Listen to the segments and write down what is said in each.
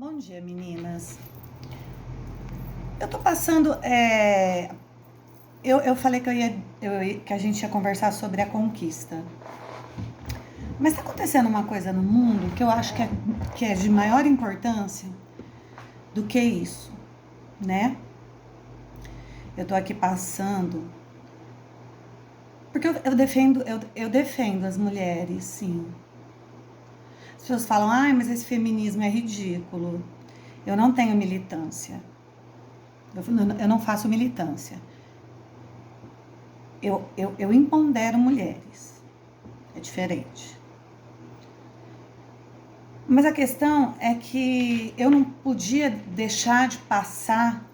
Bom dia, meninas. Eu tô passando. Eu falei que a gente ia conversar sobre a conquista. Mas tá acontecendo uma coisa no mundo que eu acho que é de maior importância do que isso, né? Eu tô aqui passando. Porque eu defendo as mulheres, sim. As pessoas falam, mas esse feminismo é ridículo. Eu não tenho militância. Eu não faço militância. Eu empodero mulheres. É diferente. Mas a questão é que eu não podia deixar de passar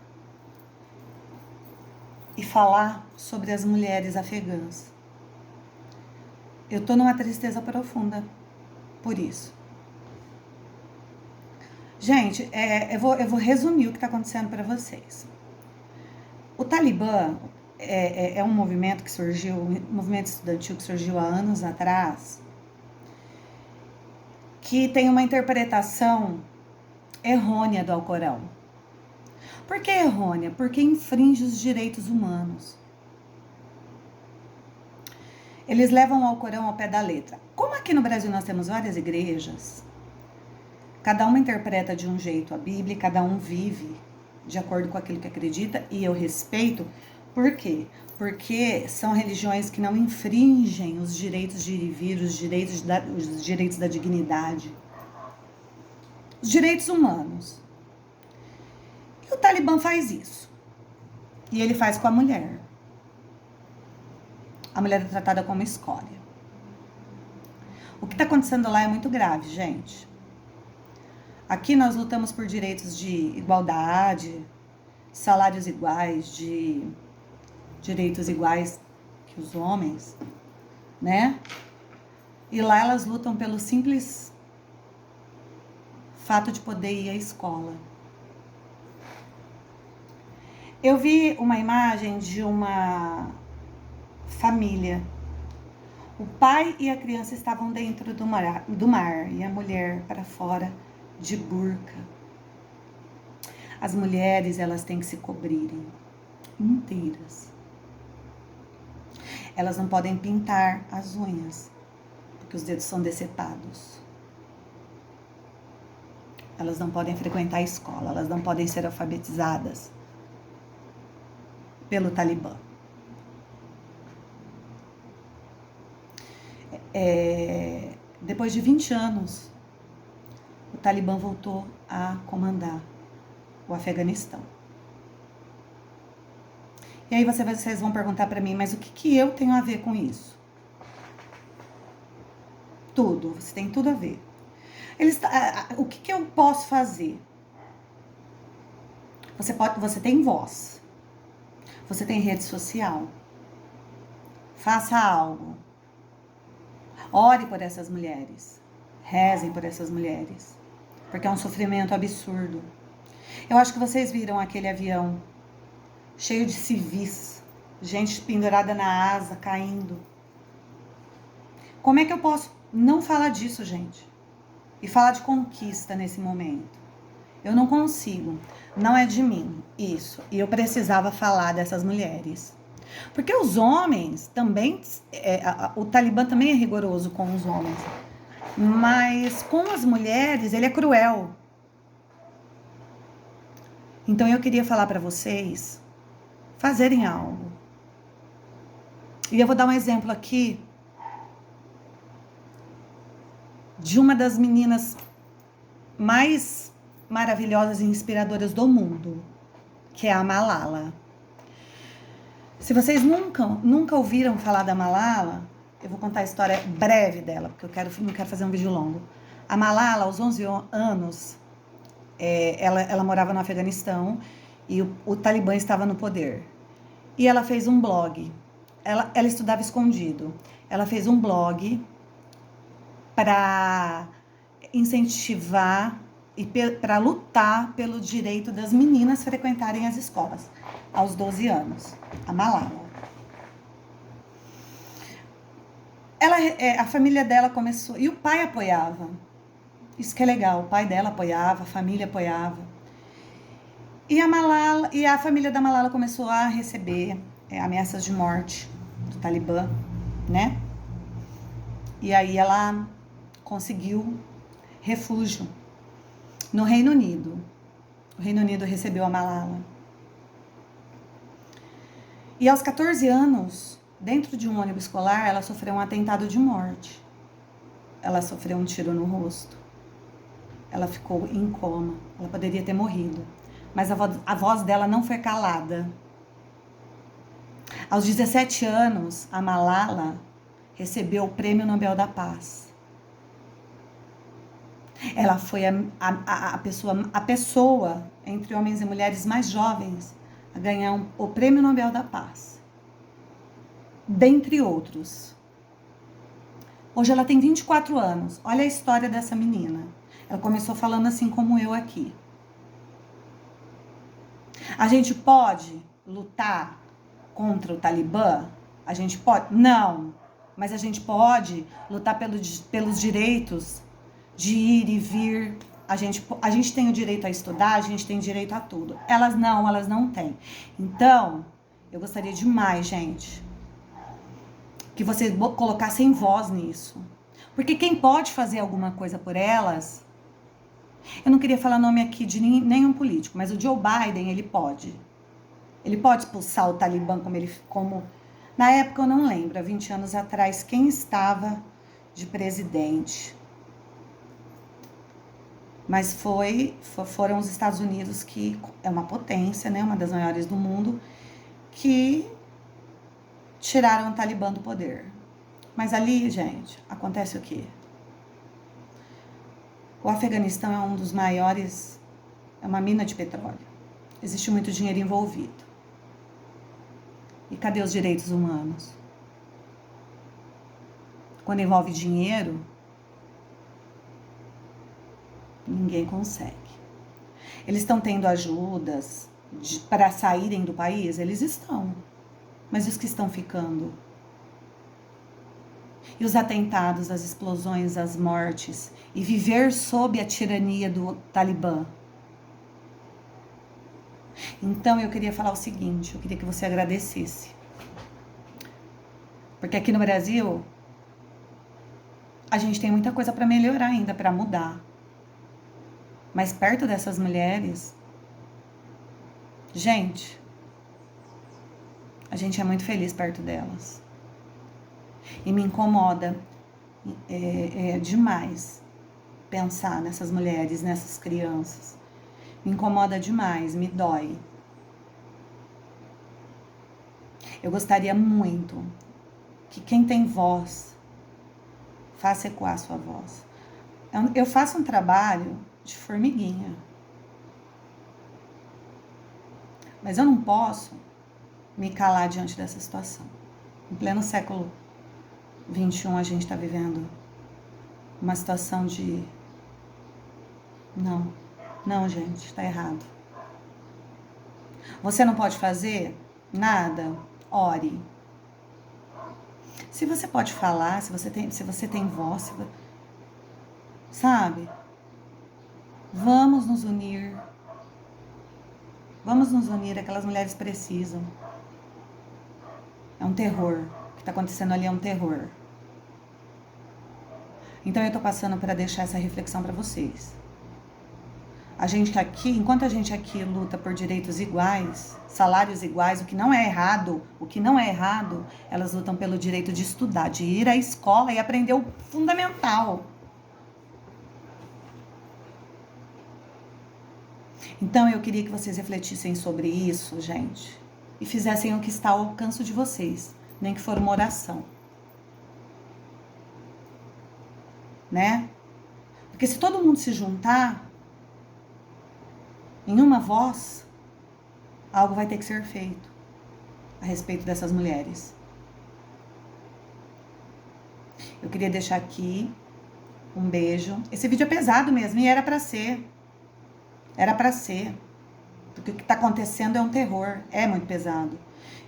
e falar sobre as mulheres afegãs. Eu tô numa tristeza profunda por isso. Gente, eu vou resumir o que está acontecendo para vocês. O Talibã é um movimento que surgiu, um movimento estudantil que surgiu há anos atrás, que tem uma interpretação errônea do Alcorão. Por que errônea? Porque infringe os direitos humanos. Eles levam o Alcorão ao pé da letra. Como aqui no Brasil nós temos várias igrejas, cada uma interpreta de um jeito a Bíblia, cada um vive de acordo com aquilo que acredita, e eu respeito. Por quê? Porque são religiões que não infringem os direitos de ir e vir, os direitos da dignidade, os direitos humanos. E o Talibã faz isso. E ele faz com a mulher. A mulher é tratada como escória. O que está acontecendo lá é muito grave, gente. Aqui nós lutamos por direitos de igualdade, salários iguais, de direitos iguais que os homens, né? E lá elas lutam pelo simples fato de poder ir à escola. Eu vi uma imagem de uma família. O pai e a criança estavam dentro do mar e a mulher para fora de burca. As mulheres, elas têm que se cobrirem inteiras. Elas não podem pintar as unhas, porque os dedos são decepados. Elas não podem frequentar a escola, elas não podem ser alfabetizadas pelo Talibã. Depois de 20 anos, o Talibã voltou a comandar o Afeganistão. E aí vocês vão perguntar para mim, mas o que eu tenho a ver com isso? Tudo, você tem tudo a ver. O que eu posso fazer? Você tem voz. Você tem rede social. Faça algo. Ore por essas mulheres. Rezem por essas mulheres. Porque é um sofrimento absurdo. Eu acho que vocês viram aquele avião cheio de civis, gente pendurada na asa, caindo. Como é que eu posso não falar disso, gente? E falar de conquista nesse momento? Eu não consigo. Não é de mim isso. E eu precisava falar dessas mulheres. Porque os homens também, o Talibã também é rigoroso com os homens. Mas com as mulheres, ele é cruel. Então eu queria falar para vocês fazerem algo. E eu vou dar um exemplo aqui de uma das meninas mais maravilhosas e inspiradoras do mundo, que é a Malala. Se vocês nunca ouviram falar da Malala, eu vou contar a história breve dela, porque não quero fazer um vídeo longo. A Malala, aos 11 anos, ela morava no Afeganistão e o Talibã estava no poder. E ela fez um blog. Ela estudava escondido. Ela fez um blog para incentivar e para lutar pelo direito das meninas frequentarem as escolas aos 12 anos. A Malala. A família dela começou, e o pai apoiava. Isso que é legal, o pai dela apoiava, a família apoiava. E a Malala, e a família da Malala começou a receber ameaças de morte do Talibã, né? E aí ela conseguiu refúgio no Reino Unido. O Reino Unido recebeu a Malala. E aos 14 anos, dentro de um ônibus escolar, ela sofreu um atentado de morte. Ela sofreu um tiro no rosto. Ela ficou em coma. Ela poderia ter morrido. Mas a voz dela não foi calada. Aos 17 anos, a Malala recebeu o Prêmio Nobel da Paz. Ela foi a pessoa entre homens e mulheres mais jovens a ganhar o Prêmio Nobel da Paz. Dentre outros. Hoje ela tem 24 anos. Olha a história dessa menina. Ela começou falando assim como eu aqui. A gente pode lutar contra o Talibã? A gente pode? Não. Mas a gente pode lutar pelos direitos de ir e vir. A gente tem o direito a estudar, a gente tem direito a tudo. Elas não têm. Então, eu gostaria demais, gente, que vocês colocassem voz nisso. Porque quem pode fazer alguma coisa por elas... Eu não queria falar nome aqui de nenhum político, mas o Joe Biden, ele pode. Ele pode expulsar o Talibã como... Na época, eu não lembro, há 20 anos atrás, quem estava de presidente. Mas foram os Estados Unidos, que é uma potência, né, uma das maiores do mundo, que tiraram o Talibã do poder. Mas ali, gente, acontece o quê? O Afeganistão é um dos maiores, é uma mina de petróleo. Existe muito dinheiro envolvido. E cadê os direitos humanos? Quando envolve dinheiro, ninguém consegue. Eles estão tendo ajudas para saírem do país? Eles estão. Mas os que estão ficando? E os atentados, as explosões, as mortes, e viver sob a tirania do Talibã. Então eu queria falar o seguinte, eu queria que você agradecesse. Porque aqui no Brasil, a gente tem muita coisa para melhorar ainda, para mudar. Mas perto dessas mulheres, gente, a gente é muito feliz perto delas. E me incomoda demais pensar nessas mulheres, nessas crianças. Me incomoda demais, me dói. Eu gostaria muito que quem tem voz faça ecoar a sua voz. Eu faço um trabalho de formiguinha. Mas eu não posso me calar diante dessa situação. Em pleno século XXI, a gente está vivendo uma situação de... Não, gente, está errado. Você não pode fazer nada? Ore. Se você pode falar, se você tem voz, sabe? Vamos nos unir. Vamos nos unir, aquelas mulheres precisam. É um terror. O que está acontecendo ali é um terror. Então eu tô passando para deixar essa reflexão para vocês. A gente aqui, enquanto a gente aqui luta por direitos iguais, salários iguais, o que não é errado, elas lutam pelo direito de estudar, de ir à escola e aprender o fundamental. Então eu queria que vocês refletissem sobre isso, gente, e fizessem o que está ao alcance de vocês, nem que for uma oração. Né? Porque se todo mundo se juntar em uma voz, algo vai ter que ser feito a respeito dessas mulheres. Eu queria deixar aqui um beijo. Esse vídeo é pesado mesmo e era pra ser. Era pra ser. Porque o que tá acontecendo é um terror. É muito pesado.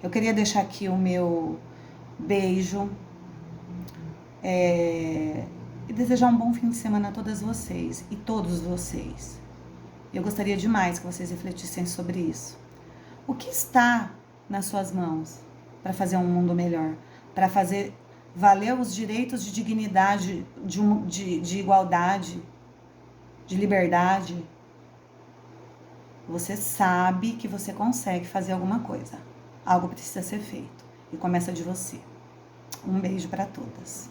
Eu queria deixar aqui o meu beijo. e desejar um bom fim de semana a todas vocês e todos vocês. Eu gostaria demais que vocês refletissem sobre isso. O que está nas suas mãos para fazer um mundo melhor? Para fazer valer os direitos de dignidade, de igualdade, de liberdade? Você sabe que você consegue fazer alguma coisa. Algo precisa ser feito. E começa de você. Um beijo para todas.